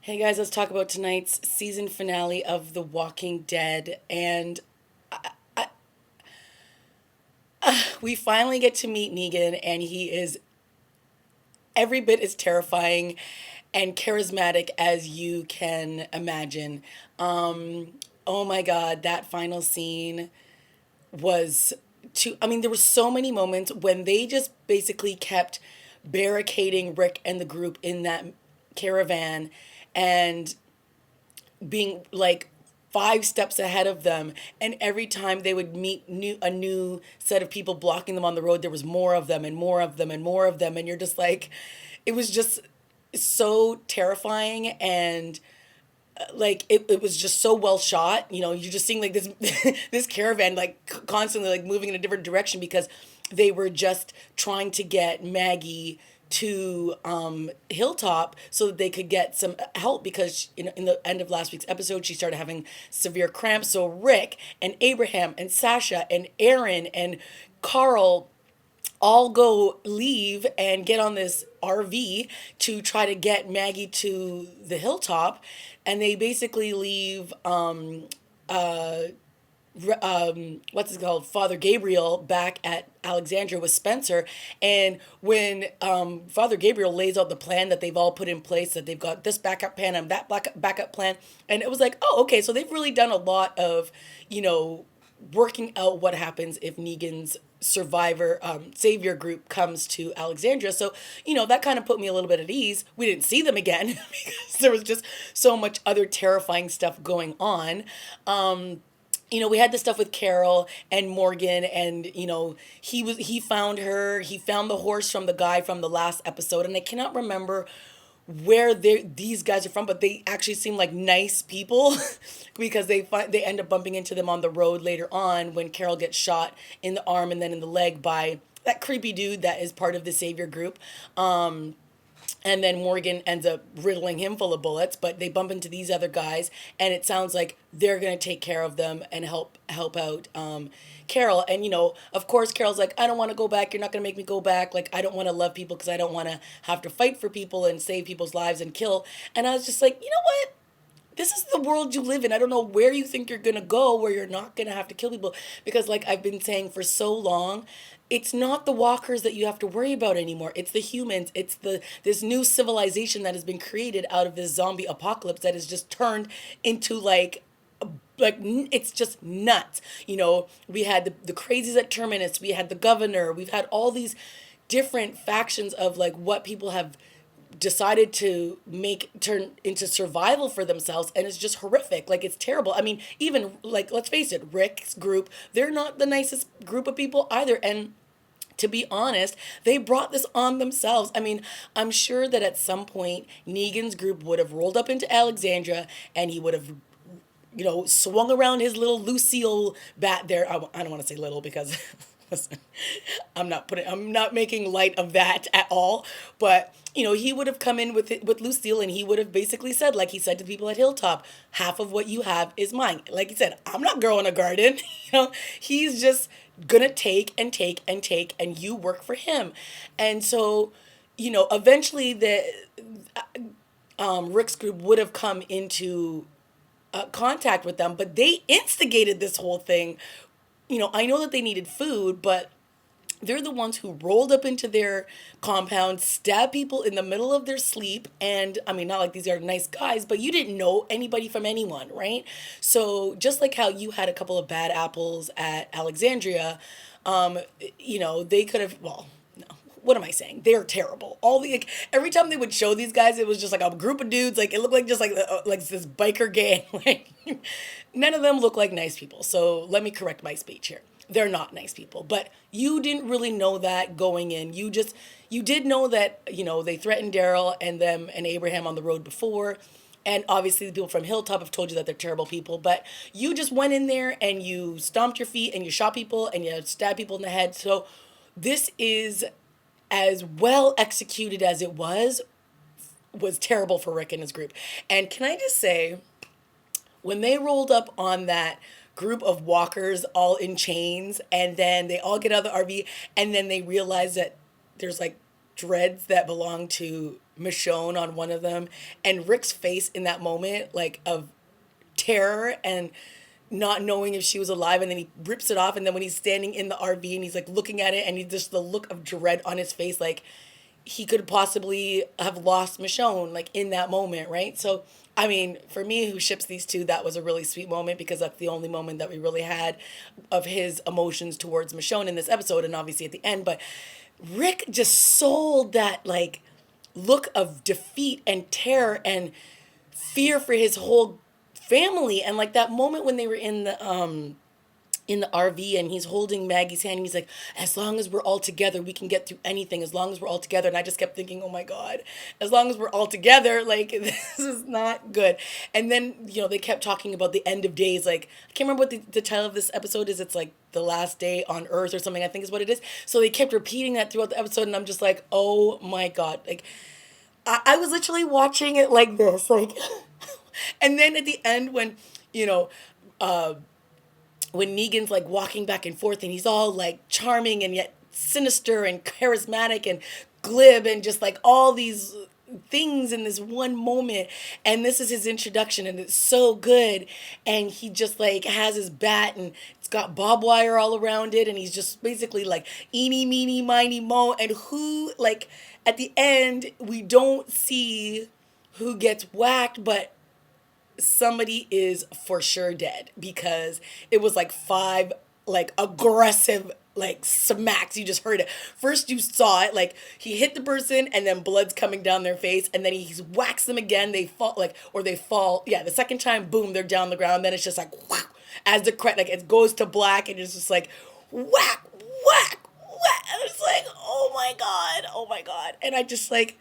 Hey guys, let's talk about tonight's season finale of The Walking Dead. And we finally get to meet Negan, and he is every bit as terrifying and charismatic as you can imagine. Oh my God, that final scene was I mean, there were so many moments when they just basically kept barricading Rick and the group in that caravan and being like 5 steps ahead of them, and every time they would meet a new set of people blocking them on the road, there was more of them and more of them and more of them, and you're just like, it was just so terrifying. And like it was just so well shot. You're just seeing like this this caravan like constantly like moving in a different direction because they were just trying to get Maggie to Hilltop so that they could get some help because in the end of last week's episode she started having severe cramps. So Rick and Abraham and Sasha and Aaron and Carl all go leave and get on this RV to try to get Maggie to the Hilltop, and they basically leave what's it called, Father Gabriel back at Alexandria with Spencer. And when Father Gabriel lays out the plan that they've all put in place, that they've got this backup plan and that backup plan, and it was like, oh, okay, so they've really done a lot of, working out what happens if Negan's survivor savior group comes to Alexandria. So that kind of put me a little bit at ease. We didn't see them again because there was just so much other terrifying stuff going on. We had the stuff with Carol and Morgan, and he found her, he found the horse from the guy from the last episode, and I cannot remember where these guys are from, but they actually seem like nice people because they end up bumping into them on the road later on when Carol gets shot in the arm and then in the leg by that creepy dude that is part of the savior group. And then Morgan ends up riddling him full of bullets, but they bump into these other guys, and it sounds like they're gonna take care of them and help out Carol. And of course, Carol's like, I don't want to go back. You're not gonna make me go back. Like, I don't want to love people because I don't want to have to fight for people and save people's lives and kill. And I was just like, you know what? This is the world you live in. I don't know where you think you're gonna go where you're not gonna have to kill people, because like I've been saying for so long, it's not the walkers that you have to worry about anymore. It's the humans. It's this new civilization that has been created out of this zombie apocalypse that has just turned into it's just nuts. We had the crazies at Terminus, we had the governor, we've had all these different factions of like what people have decided to make turn into survival for themselves, and it's just horrific. Like, it's terrible. I mean, even like, let's face it, Rick's group, they're not the nicest group of people either. And to be honest, they brought this on themselves. I mean, I'm sure that at some point Negan's group would have rolled up into Alexandria, and he would have swung around his little Lucille bat there. I don't want to say little because listen, I'm not making light of that at all. But he would have come in with Lucille, and he would have basically said, like he said to the people at Hilltop, half of what you have is mine. Like he said, I'm not growing a garden. He's just gonna take and take and take, and you work for him. And so, eventually Rick's group would have come into contact with them, but they instigated this whole thing. I know that they needed food, but they're the ones who rolled up into their compound, stabbed people in the middle of their sleep. And I mean, not like these are nice guys, but you didn't know anybody from anyone, right? So just like how you had a couple of bad apples at Alexandria, they could have, well, no, what am I saying? They're terrible. Like, every time they would show these guys, it was just like a group of dudes. Like, it looked like just like this biker gang. Like, none of them look like nice people. So let me correct my speech here. They're not nice people, but you didn't really know that going in. You did know that, they threatened Daryl and them and Abraham on the road before. And obviously the people from Hilltop have told you that they're terrible people, but you just went in there and you stomped your feet and you shot people and you stabbed people in the head. So this is, as well executed as it was terrible for Rick and his group. And can I just say, when they rolled up on that group of walkers all in chains, and then they all get out of the RV, and then they realize that there's like dreads that belong to Michonne on one of them, and Rick's face in that moment, like of terror and not knowing if she was alive, and then he rips it off, and then when he's standing in the RV and he's like looking at it, and he just the look of dread on his face, like he could possibly have lost Michonne, like in that moment, right? So I mean, for me, who ships these two, that was a really sweet moment because that's the only moment that we really had of his emotions towards Michonne in this episode, and obviously at the end. But Rick just sold that like look of defeat and terror and fear for his whole family, and like that moment when they were in the RV and he's holding Maggie's hand and he's like, as long as we're all together, we can get through anything as long as we're all together. And I just kept thinking, oh my God, as long as we're all together, like this is not good. And then, they kept talking about the end of days. Like, I can't remember what the title of this episode is. It's like the last day on Earth or something, I think is what it is. So they kept repeating that throughout the episode. And I'm just like, oh my God. Like, I was literally watching it like this. Like, and then at the end when Negan's like walking back and forth and he's all like charming and yet sinister and charismatic and glib and just like all these things in this one moment, and this is his introduction and it's so good, and he just like has his bat and it's got barbed wire all around it, and he's just basically like eeny meeny miny mo, and who like at the end we don't see who gets whacked, but somebody is for sure dead because it was like five like aggressive like smacks. You just heard it. First you saw it, like he hit the person and then blood's coming down their face, and then he whacks them again. They fall they fall. Yeah, the second time, boom, they're down the ground. Then it's just like wow, as the credit like it goes to black and it's just like whack, whack, whack. And it's like, oh my God, oh my God. And I just like,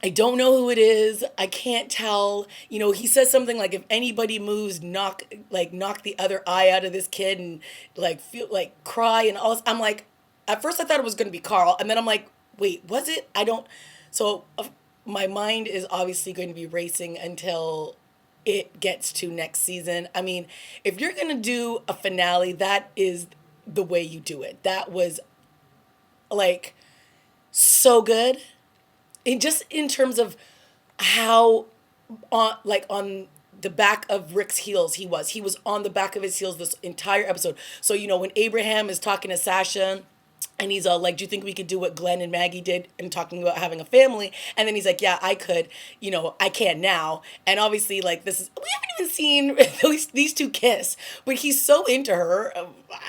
I don't know who it is. I can't tell. He says something like, if anybody moves, knock the other eye out of this kid and like feel like cry and all this. I'm like, at first I thought it was going to be Carl. And then I'm like, wait, was it? I don't. So my mind is obviously going to be racing until it gets to next season. I mean, if you're going to do a finale, that is the way you do it. That was like so good. Just in terms of how on the back of Rick's heels he was on the back of his heels this entire episode. So when Abraham is talking to Sasha and he's all like, do you think we could do what Glenn and Maggie did and talking about having a family? And then he's like, yeah, I could. I can now. And obviously, like, we haven't even seen these two kiss, but he's so into her.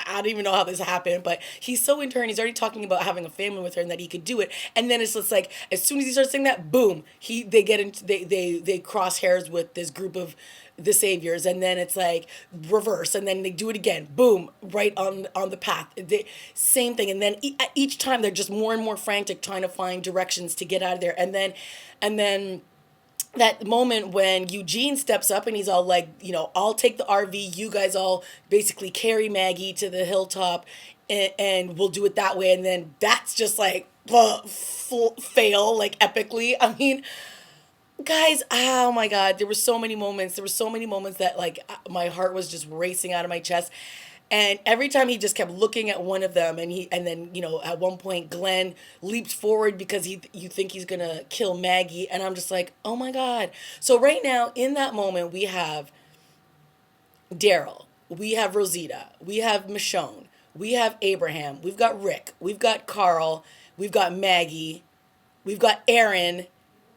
I don't even know how this happened, but he's so into her and he's already talking about having a family with her and that he could do it. And then it's just like, as soon as he starts saying that, boom, they cross hairs with this group of the saviors, and then it's like reverse, and then they do it again, boom, right on the path. Same thing, and then each time they're just more and more frantic trying to find directions to get out of there, and then that moment when Eugene steps up and he's all like, I'll take the RV, you guys all basically carry Maggie to the hilltop, and we'll do it that way, and then that's just like fail like epically. I mean, guys, oh my God, there were so many moments. There were so many moments that like my heart was just racing out of my chest. And every time he just kept looking at one of them, and then at one point Glenn leaps forward because you think he's gonna kill Maggie, and I'm just like, oh my God. So right now in that moment we have Daryl, we have Rosita, we have Michonne, we have Abraham, we've got Rick, we've got Carl, we've got Maggie, we've got Aaron,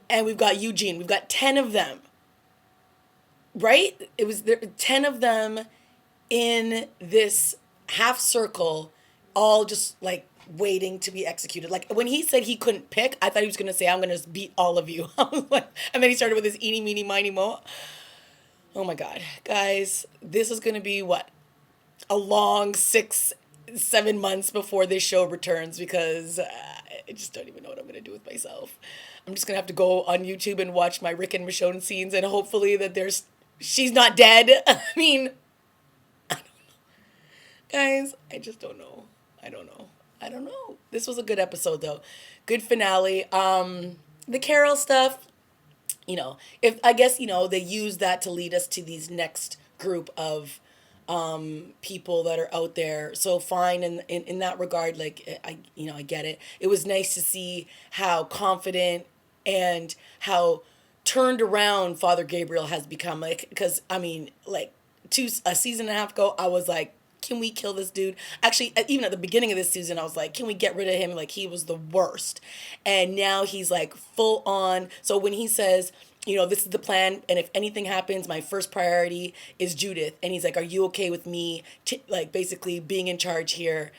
and we've got Eugene. We've got 10 of them, right? It was there 10 of them in this half circle, all just like waiting to be executed. Like when he said he couldn't pick, I thought he was going to say, I'm going to beat all of you. I was like, and then he started with his eeny, meeny, miny, mo. Oh my God. Guys, this is going to be what? A long 6-7 months before this show returns, because I just don't even know what I'm going to do with myself. I'm just going to have to go on YouTube and watch my Rick and Michonne scenes, and hopefully that she's not dead. I mean, I don't know. Guys, I just don't know. I don't know. This was a good episode though. Good finale. The Carol stuff, if I guess, they use that to lead us to these next group of people that are out there. So fine in that regard, like I get it. It was nice to see how confident and how turned around Father Gabriel has become. Like, because I mean, like a season and a half ago, I was like, can we kill this dude? Actually, even at the beginning of this season, I was like, can we get rid of him? Like, he was the worst. And now he's like full on. So when he says, this is the plan, and if anything happens, my first priority is Judith. And he's like, are you okay with me, like, basically being in charge here?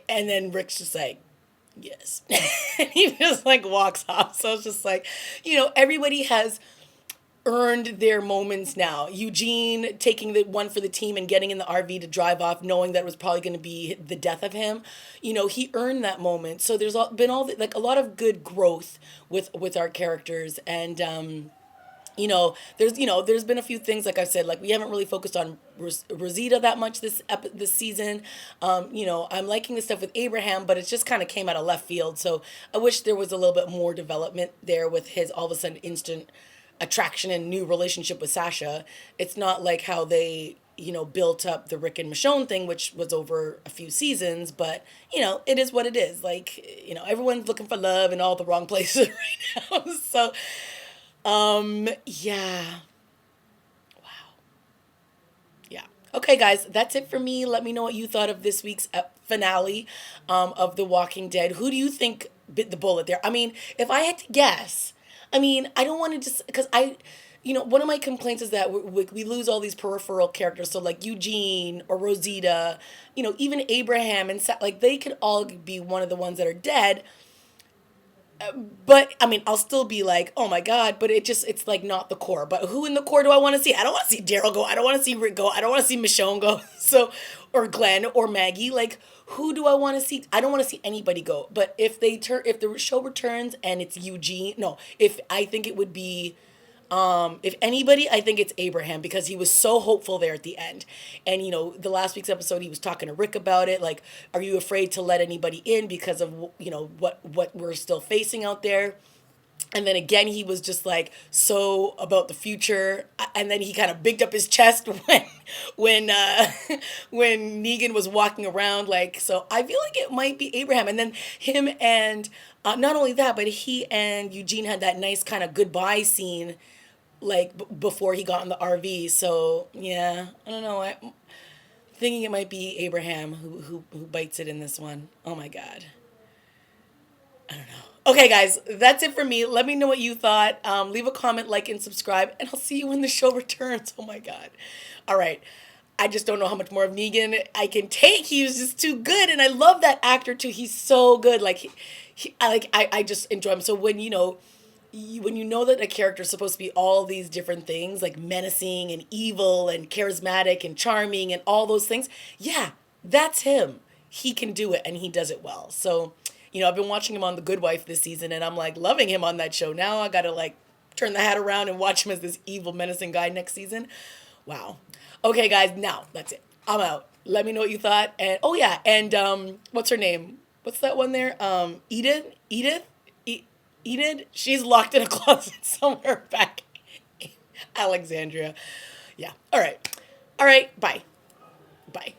And then Rick's just like, yes. And he just like walks off. So it's just like, everybody has earned their moments now. Eugene taking the one for the team and getting in the RV to drive off, knowing that it was probably going to be the death of him. He earned that moment. So there's been like a lot of good growth with our characters, and there's been a few things, like I said, like we haven't really focused on Rosita that much this season. I'm liking the stuff with Abraham, but it just kind of came out of left field. So I wish there was a little bit more development there with his all of a sudden instant attraction and new relationship with Sasha. It's not like how they built up the Rick and Michonne thing, which was over a few seasons, but it is what it is. Like, everyone's looking for love in all the wrong places right now. So yeah. Wow. Yeah. Okay, guys, that's it for me. Let me know what you thought of this week's finale of The Walking Dead. Who do you think bit the bullet there? I mean, if I had to guess, I don't want to just, because one of my complaints is that we lose all these peripheral characters. So like Eugene or Rosita, even Abraham and like they could all be one of the ones that are dead. But I'll still be like, oh my God, but it's like not the core. But who in the core do I want to see? I don't want to see Daryl go. I don't want to see Rick go. I don't want to see Michonne go. So, or Glenn or Maggie. Like, who do I want to see? I don't want to see anybody go. But if the show returns and it's Eugene, no, if I think it would be, if anybody, I think it's Abraham, because he was so hopeful there at the end. And, the last week's episode, he was talking to Rick about it. Like, are you afraid to let anybody in because of, what we're still facing out there? And then again, he was just like so about the future. And then he kind of bigged up his chest when when Negan was walking around. Like, so I feel like it might be Abraham. And then him and not only that, but he and Eugene had that nice kind of goodbye scene, like before he got in the RV. So yeah, I don't know. I'm thinking it might be Abraham who bites it in this one. Oh my God. I don't know. Okay, guys, that's it for me. Let me know what you thought. Leave a comment, like, and subscribe, and I'll see you when the show returns. Oh my God. All right. I just don't know how much more of Negan I can take. He was just too good, and I love that actor too. He's so good. Like, I just enjoy him. So when when you know that a character is supposed to be all these different things, like menacing and evil and charismatic and charming and all those things, yeah, that's him. He can do it, and he does it well. So, I've been watching him on The Good Wife this season, and I'm like loving him on that show. Now I gotta like turn the hat around and watch him as this evil, menacing guy next season. Wow. Okay, guys, now that's it. I'm out. Let me know what you thought. And oh yeah, and what's her name? What's that one there? Edith. She's locked in a closet somewhere back in Alexandria. Yeah. All right. Bye. Bye.